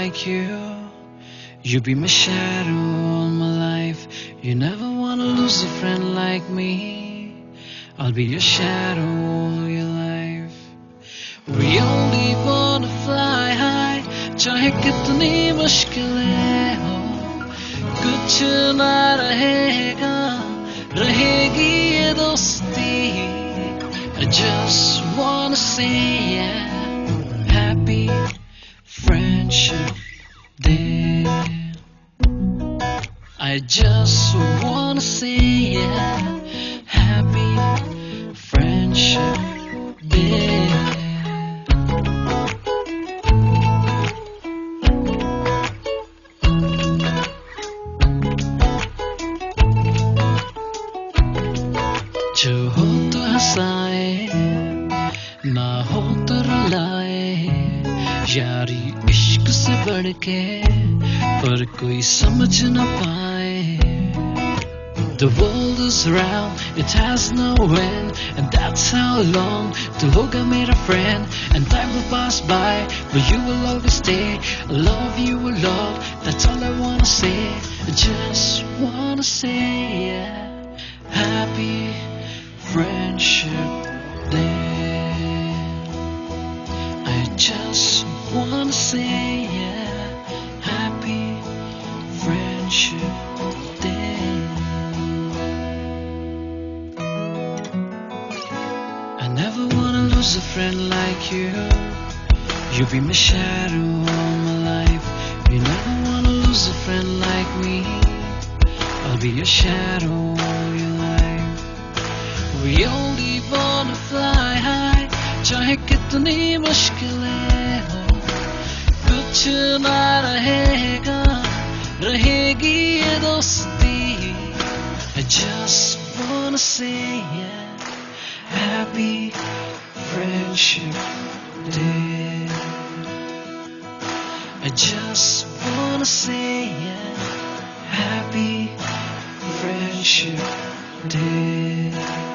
like you. You be my shadow all my life. You never wanna lose a friend like me. I'll be your shadow all your life. We only wanna fly high, चाहे कितनी मुश्किलें हो, कुछ ना रहेगा, रहेगी ये दोस्ती. I just wanna say yeah, happy friendship day. I just wanna say yeah, happy friendship day. जो हो तो हंसाए, ना हो तो रुलाए, यारी इश्क से बढ़ के पर कोई समझ न पाए. The world is round, it has no end, and that's how long tu hoga mera friend. And time will pass by, but you will always stay. I love you a lot, that's all I wanna say. I just wanna say yeah, happy friendship day. I just wanna say yeah, happy friendship day. I never wanna lose a friend like you. You be my shadow all my life. You never wanna lose a friend like me. I'll be your shadow all your life. We only wanna fly high, चाहे कितनी मुश्किलें हो, कुछ ना रहेगा, रहेगी ये दोस्ती. I just wanna say yeah, happy friendship day. I just wanna say yeah, happy friendship day.